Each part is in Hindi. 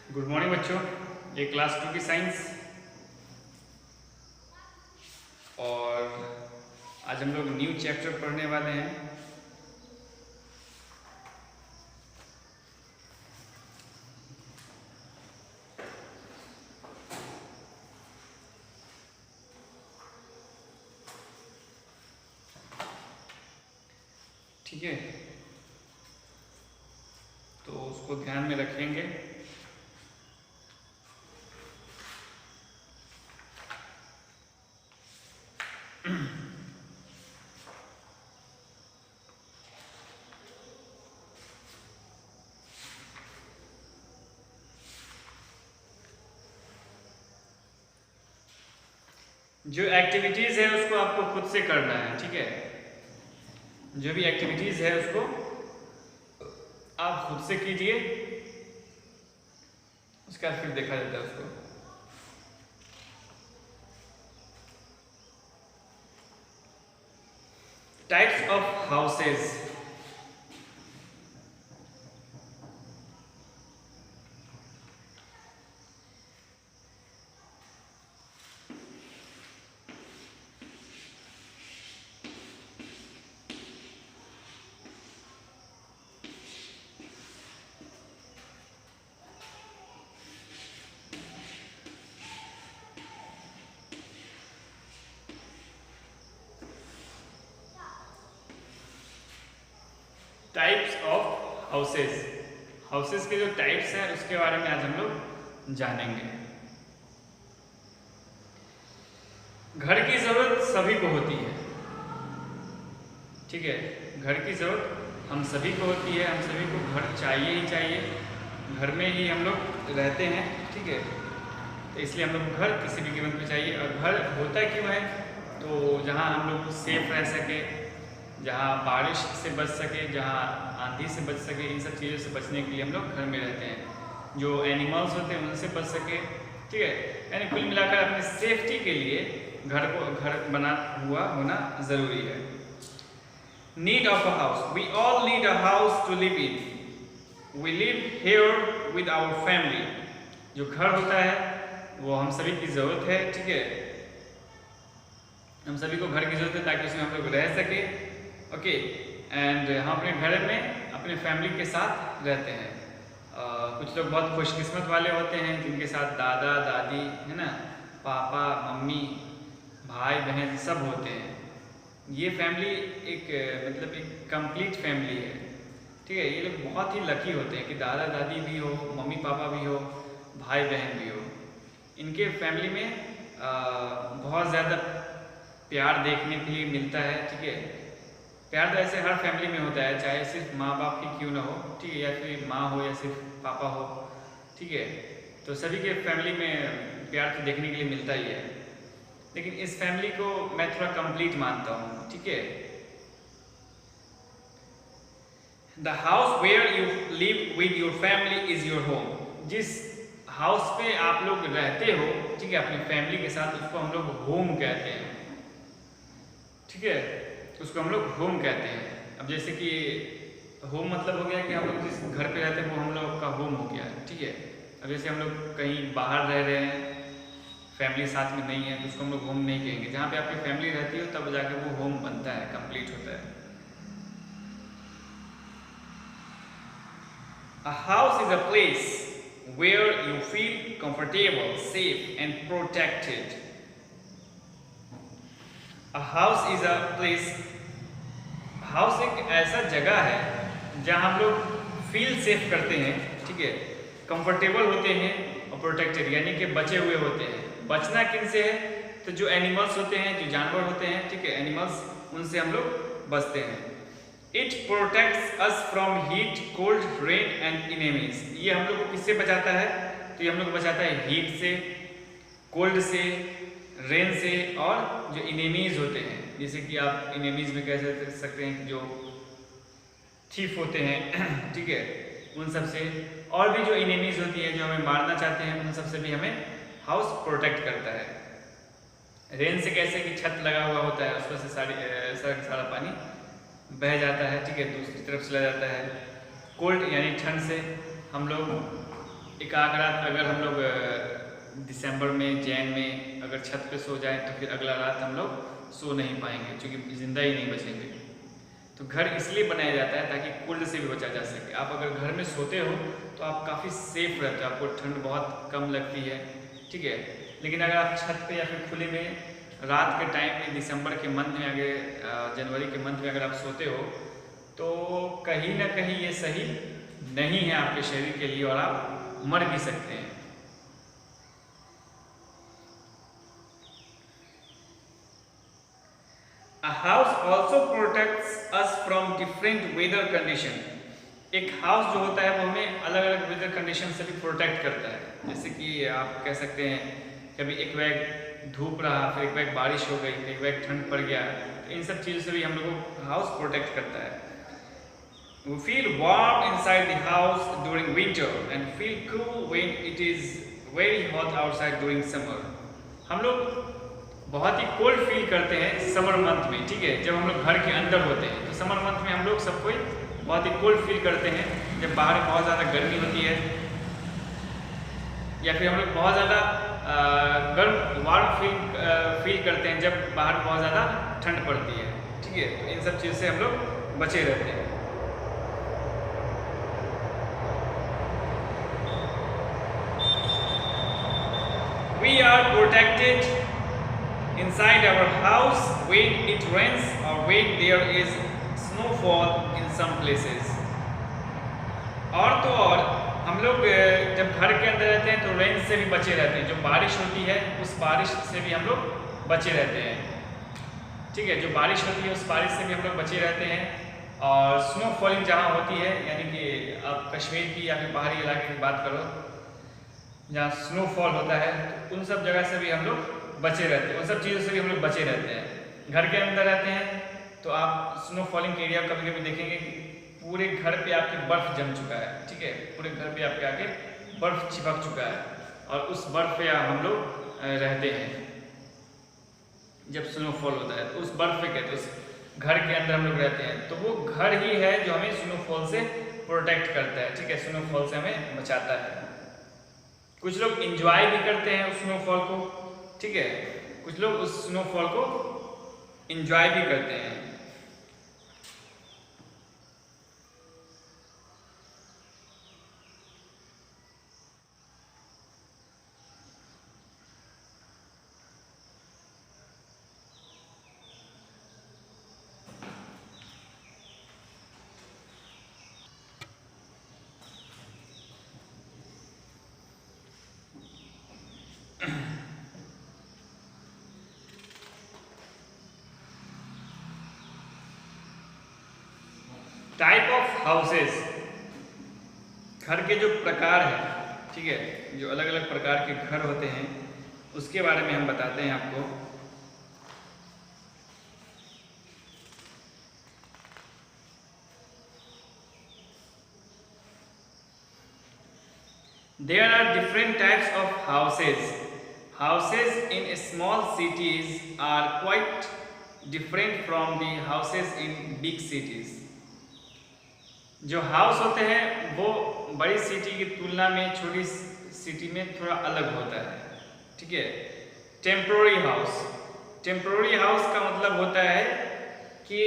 गुड मॉर्निंग बच्चों। ये क्लास 2 की साइंस और आज हम लोग न्यू चैप्टर पढ़ने वाले हैं। ठीक है, तो उसको ध्यान में रखेंगे। जो एक्टिविटीज है उसको आपको खुद से करना है। ठीक है, जो भी एक्टिविटीज है उसको आप खुद से कीजिए, उसका फिर देखा जाता है उसको। Types of houses. Types of houses, houses के जो टाइप्स हैं उसके बारे में आज हम लोग जानेंगे। घर की जरूरत सभी को होती है। ठीक है, घर की जरूरत हम सभी को होती है, हम सभी को घर चाहिए ही चाहिए। घर में ही हम लोग रहते हैं। ठीक है, तो इसलिए हम लोग घर किसी भी कीमत में चाहिए। और घर होता क्यों है? तो जहाँ हम लोग सेफ रह सके, जहाँ बारिश से बच सके, जहाँ आंधी से बच सके, इन सब चीज़ों से बचने के लिए हम लोग घर में रहते हैं। जो एनिमल्स होते हैं उनसे बच सके। ठीक है, यानी कुल मिलाकर अपनी सेफ्टी के लिए घर बना हुआ होना ज़रूरी है। Need of a house, we all need a house to live in. We live here with our family. जो घर होता है वो हम सभी की ज़रूरत है। ठीक है, हम सभी को घर की ज़रूरत है ताकि उसमें हम लोग रह सके। ओके, एंड हम अपने घर में अपने फैमिली के साथ रहते हैं। कुछ लोग बहुत खुशकिस्मत वाले होते हैं जिनके साथ दादा दादी, है ना, पापा मम्मी, भाई बहन सब होते हैं। ये फैमिली एक मतलब एक कंप्लीट फैमिली है। ठीक है, ये लोग बहुत ही लकी होते हैं कि दादा दादी भी हो, मम्मी पापा भी हो, भाई बहन भी हो। इनके फैमिली में बहुत ज़्यादा प्यार देखने के लिए मिलता है। ठीक है, प्यार तो ऐसे हर फैमिली में होता है, चाहे सिर्फ माँ बाप ही क्यों ना हो। ठीक है, या फिर माँ हो या सिर्फ पापा हो। ठीक है, तो सभी के फैमिली में प्यार तो देखने के लिए मिलता ही है, लेकिन इस फैमिली को मैं थोड़ा कंप्लीट मानता हूँ। ठीक है, the house where you live with your family is your home. जिस हाउस पे आप लोग रहते हो, ठीक है, अपनी फैमिली के साथ, उसको हम लोग होम कहते हैं। ठीक है, उसको हम लोग होम कहते हैं। अब जैसे कि होम मतलब हो गया कि हम लोग जिस घर पे रहते हैं वो हम लोग का होम हो गया। ठीक है, अब जैसे हम लोग कहीं बाहर रह रहे हैं, फैमिली साथ में नहीं है, तो उसको हम लोग होम नहीं कहेंगे। जहाँ पे आपकी फैमिली रहती हो तब जाकर वो होम बनता है, कंप्लीट होता है। A house is a place where you feel comfortable, safe and protected. A house is a place, house एक ऐसा जगह है जहाँ हम लोग फील सेफ करते हैं। ठीक है, कंफर्टेबल होते हैं और प्रोटेक्टेड यानी कि बचे हुए होते हैं। बचना किन से है? तो जो एनिमल्स होते हैं, जो जानवर होते हैं, ठीक है, एनिमल्स, उनसे हम लोग बचते हैं। It protects us from heat, cold, rain and enemies. ये हम लोग को किससे बचाता है? तो ये हम लोग को बचाता है हीट से, कोल्ड से, रेन से, और जो इनेमीज होते हैं, जैसे कि आप इनेमीज में कह सकते हैं कि जो थीफ होते हैं, ठीक है, उन सब से। और भी जो इनेमीज होती है जो हमें मारना चाहते हैं, उन सब से भी हमें हाउस प्रोटेक्ट करता है। रेन से कैसे कि छत लगा हुआ होता है, उसमें से सारा पानी बह जाता है। ठीक है, दूसरी तरफ चला जाता है। कोल्ड यानी ठंड से हम लोग एक आध रात अगर हम लोग दिसंबर में जैन में अगर छत पे सो जाएं तो फिर अगला रात हम लोग सो नहीं पाएंगे, क्योंकि ज़िंदा ही नहीं बचेंगे। तो घर इसलिए बनाया जाता है ताकि कोल्ड से भी बचा जा सके। आप अगर घर में सोते हो तो आप काफ़ी सेफ रहते हो, आपको ठंड बहुत कम लगती है, ठीक है। लेकिन अगर आप छत पे या फिर खुले में रात के टाइम में दिसंबर के मंथ में अगर जनवरी के मंथ में अगर आप सोते हो तो कहीं ना कहीं ये सही नहीं है आपके शरीर के लिए और आप मर भी सकते हैं। A house also protects us from different weather condition। एक हाउस जो होता है वो हमें अलग अलग वेदर कंडीशन से भी प्रोटेक्ट करता है। जैसे कि आप कह सकते हैं कभी एक बैग धूप रहा, फिर एक बैग बारिश हो गई, फिर एक बैग ठंड पड़ गया, तो इन सब चीज़ों से भी हम लोगों को हाउस प्रोटेक्ट करता है। We feel warm inside the house during winter and feel cool when it is very hot outside during summer। हम लोग बहुत ही कोल्ड फील करते हैं समर मंथ में, ठीक है, जब हम लोग घर के अंदर होते हैं। तो समर मंथ में हम लोग सब कोई बहुत ही कोल्ड फील करते हैं जब बाहर बहुत ज़्यादा गर्मी होती है, या फिर हम लोग बहुत ज़्यादा गर्म वार्म फील करते हैं जब बाहर बहुत ज़्यादा ठंड पड़ती है, ठीक है। तो इन सब चीज़ से हम लोग बचे रहते हैं। We are protected inside our house when it rains or when there is snowfall in some places। और तो और हम लोग जब घर के अंदर रहते हैं तो रेन से भी बचे रहते हैं। जो बारिश होती है उस बारिश से भी हम लोग बचे रहते हैं, ठीक है। जो बारिश होती है उस बारिश से भी हम लोग बचे रहते हैं। और स्नो फॉलिंग जहाँ होती है, यानी कि आप कश्मीर की या फिर पहाड़ी इलाके की बात करो जहाँ स्नोफॉल होता है, तो उन सब जगह से भी हम लोग बचे रहते हैं, उन सब चीज़ों से भी हम लोग बचे रहते हैं। घर के अंदर रहते हैं तो आप स्नो फॉलिंग के एरिया कभी कभी देखेंगे कि पूरे घर पे आपके बर्फ़ जम चुका है, ठीक है, पूरे घर पे आपके आके बर्फ़ चिपक चुका है, और उस बर्फ़ पे हम लोग रहते हैं जब स्नोफॉल होता है। तो उस बर्फ़ पे कहते हैं उस घर के अंदर हम लोग रहते हैं, तो वो घर ही है जो हमें स्नोफॉल से प्रोटेक्ट करता है, ठीक है, स्नोफॉल से हमें बचाता है। कुछ लोग इंजॉय भी करते हैं उस स्नोफॉल को, ठीक है, कुछ लोग उस स्नोफॉल को इंजॉय भी करते हैं। टाइप ऑफ हाउसेस, घर के जो प्रकार है, ठीक है, जो अलग अलग प्रकार के घर होते हैं उसके बारे में हम बताते हैं आपको। There are different types of houses. Houses in small cities are quite different from the houses in big cities। जो हाउस होते हैं वो बड़ी सिटी की तुलना में छोटी सिटी में थोड़ा अलग होता है, ठीक है। टेम्पोररी हाउस, टेम्पोररी हाउस का मतलब होता है कि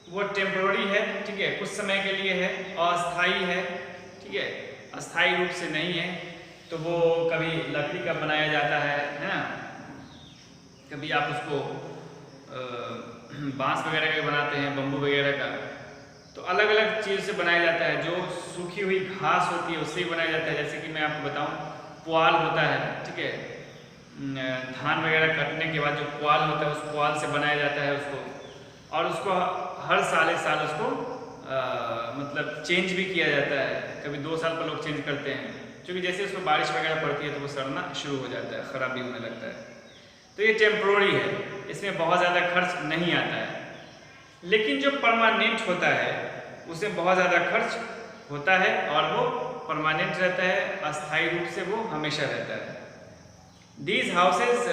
वो टेम्पोररी है, ठीक है, कुछ समय के लिए है, अस्थाई है, ठीक है, अस्थाई रूप से नहीं है। तो वो कभी लकड़ी का बनाया जाता है ना, कभी आप उसको बांस वगैरह का बनाते हैं, बम्बू वगैरह का, तो अलग अलग चीज़ से बनाया जाता है। जो सूखी हुई घास होती है उससे भी बनाया जाता है। जैसे कि मैं आपको बताऊं, पुआल होता है, ठीक है, धान वगैरह कटने के बाद जो पुआल होता है उस पुआल से बनाया जाता है उसको, और उसको हर साल उसको मतलब चेंज भी किया जाता है। कभी 2 साल पर लोग चेंज करते हैं, क्योंकि जैसे उसमें बारिश वगैरह पड़ती है तो वो सड़ना शुरू हो जाता है, ख़राबी होने लगता है। तो ये टेम्प्रोरी है, इसमें बहुत ज़्यादा खर्च नहीं आता है। लेकिन जो परमानेंट होता है उसमें बहुत ज़्यादा खर्च होता है, और वो परमानेंट रहता है, अस्थायी रूप से वो हमेशा रहता है। दीज हाउसेज,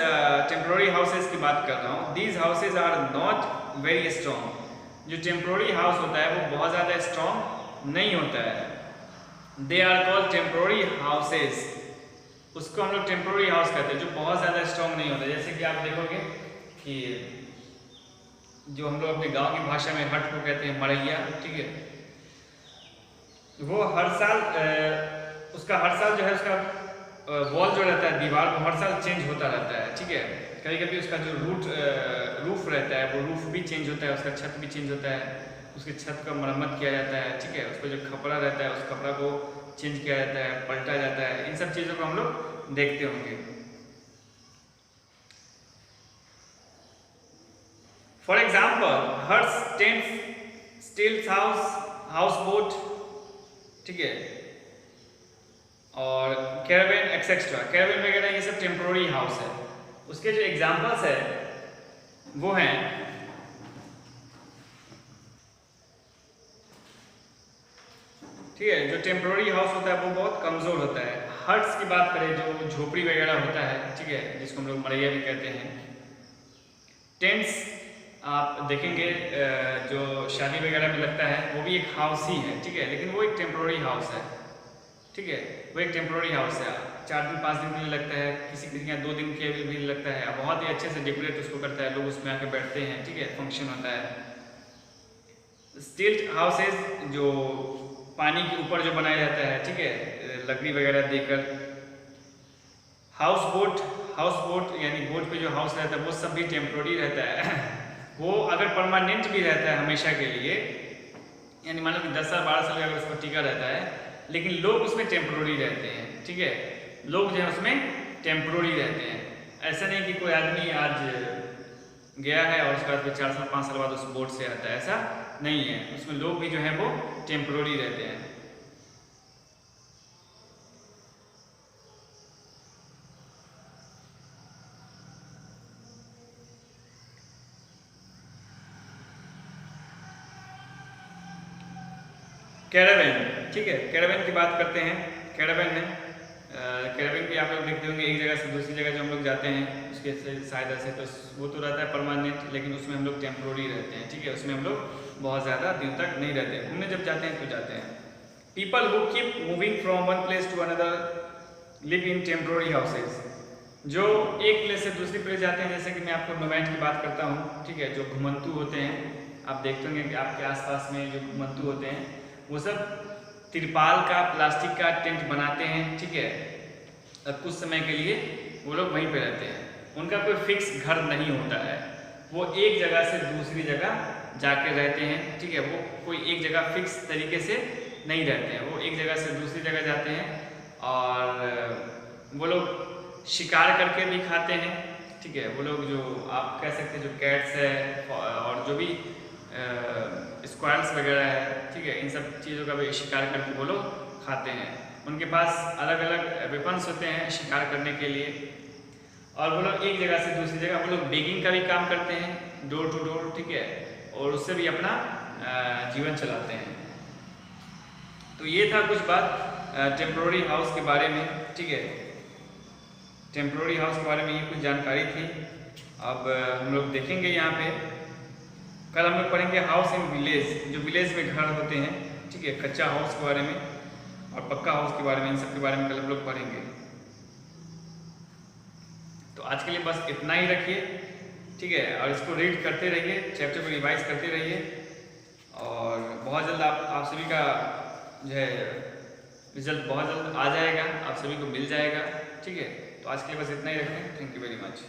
टेम्प्रोरी हाउसेज की बात कर रहा हूँ, these houses are not very strong. जो टेम्प्रोरी हाउस होता है वो बहुत ज़्यादा स्ट्रॉन्ग नहीं होता है, they are called temporary houses. उसको हम लोग टेम्पोररी हाउस कहते हैं, जो बहुत ज़्यादा स्ट्रॉन्ग नहीं होता। जैसे कि आप देखोगे कि जो हम लोग अपने गांव की भाषा में हट को कहते हैं मड़ैया, ठीक है, वो हर साल उसका हर साल जो है उसका वॉल जो रहता है, दीवार, वो हर साल चेंज होता रहता है, ठीक है। कभी कभी उसका जो रूफ रहता है वो रूफ भी चेंज होता है, उसका छत भी चेंज होता है, उसकी छत का मरम्मत किया जाता है, ठीक है। उसका जो कपड़ा रहता है उस कपड़ा को चेंज किया जाता है, पलटा जाता है। इन सब चीज़ों को हम लोग देखते होंगे। For example huts, tent, stilts house boat, ठीक है, और कैरावेन एक्सेट्रा। कैरावेन वगैरह ये सब टेम्पोररी हाउस है। उसके जो एग्जाम्पल्स है वो हैं ठीक है, जो टेम्पोररी हाउस होता है वो बहुत कमज़ोर होता है। हट्स की बात करें, जो झोपड़ी वगैरह होता है, ठीक है, जिसको हम लोग मड़ैया भी कहते हैं। टेंट्स आप देखेंगे जो शादी वगैरह में लगता है वो भी एक हाउस ही है, ठीक है, लेकिन वो एक टेम्पोररी हाउस है, ठीक है, वो एक टेम्पोररी हाउस है। 4 दिन 5 दिन के लिए लगता है, किसी यहाँ 2 दिन के भी लगता है। बहुत ही अच्छे से डेकोरेट उसको करता है, लोग उसमें आके बैठते हैं, ठीक है, फंक्शन होता है। स्टील्ड हाउसेज जो पानी के ऊपर जो बनाया जाता है, ठीक है, लकड़ी वगैरह देकर। हाउस बोट यानी बोट पे जो हाउस रहता है वो सब भी टेम्पोररी रहता है। वो अगर परमानेंट भी रहता है हमेशा के लिए, यानी मान लो कि 10 साल 12 साल अगर उसको टिका रहता है, लेकिन लोग उसमें टेम्पोररी रहते हैं, ठीक है, लोग जो है उसमें टेम्पोररी रहते हैं। ऐसा नहीं कि कोई आदमी आज गया है और उसके बाद फिर 4 साल 5 साल बाद उस बोट से आता है, ऐसा नहीं है। उसमें लोग भी जो है वो टेम्पोररी रहते हैं। कैरावेन, ठीक है, कैरावेन की बात करते हैं। कैरावेन है, कैरावेन भी आप लोग देखते होंगे, एक जगह से दूसरी जगह जो हम लोग जाते हैं उसके सहायता से, तो वो तो रहता है परमानेंट, लेकिन उसमें हम लोग टेम्पोररी रहते हैं, ठीक है, उसमें हम लोग बहुत ज़्यादा दिन तक नहीं रहते हैं, घूमने जब जाते हैं तो जाते हैं। People who keep moving from one place to another live in temporary houses. जो एक प्लेस से दूसरी प्लेस जाते हैं, जैसे कि मैं आपको नोमैड की बात करता हूँ, ठीक है, जो घुमंतु होते हैं, आप देखते होंगे कि आपके आसपास में जो घुमंतु होते हैं वो सब तिरपाल का, प्लास्टिक का टेंट बनाते हैं, ठीक है, कुछ समय के लिए वो लोग वहीं पे रहते हैं। उनका कोई फिक्स घर नहीं होता है, वो एक जगह से दूसरी जगह जाके रहते हैं, ठीक है, वो कोई एक जगह फिक्स तरीके से नहीं रहते हैं, वो एक जगह से दूसरी जगह जाते हैं। और वो लोग शिकार करके भी खाते हैं, ठीक है, वो लोग जो आप कह सकते हैं जो कैट्स है और जो भी स्क्वायर्स वगैरह है, ठीक है, इन सब चीज़ों का भी शिकार करके वो लोग खाते हैं। उनके पास अलग अलग वेपन्स होते हैं शिकार करने के लिए। और वो लोग एक जगह से दूसरी जगह वो लोग बेगिंग का भी काम करते हैं, डोर टू डोर, ठीक है, और उससे भी अपना जीवन चलाते हैं। तो ये था कुछ बात टेम्पोररी हाउस के बारे में, ठीक है, टेम्पोररी हाउस के बारे में ये कुछ जानकारी थी। अब हम लोग देखेंगे यहाँ पे, कल हम लोग पढ़ेंगे हाउस इन विलेज, जो विलेज में घर होते हैं, ठीक है, कच्चा हाउस के बारे में और पक्का हाउस के बारे में, इन सब के बारे में कल हम लोग पढ़ेंगे। तो आज के लिए बस इतना ही रखिए, ठीक है, और इसको रीड करते रहिए, चैप्टर को रिवाइज करते रहिए, और बहुत जल्द आप सभी का जो है रिजल्ट बहुत जल्द आ जाएगा, आप सभी को मिल जाएगा, ठीक है। तो आज के लिए बस इतना ही रखें। Thank you very much.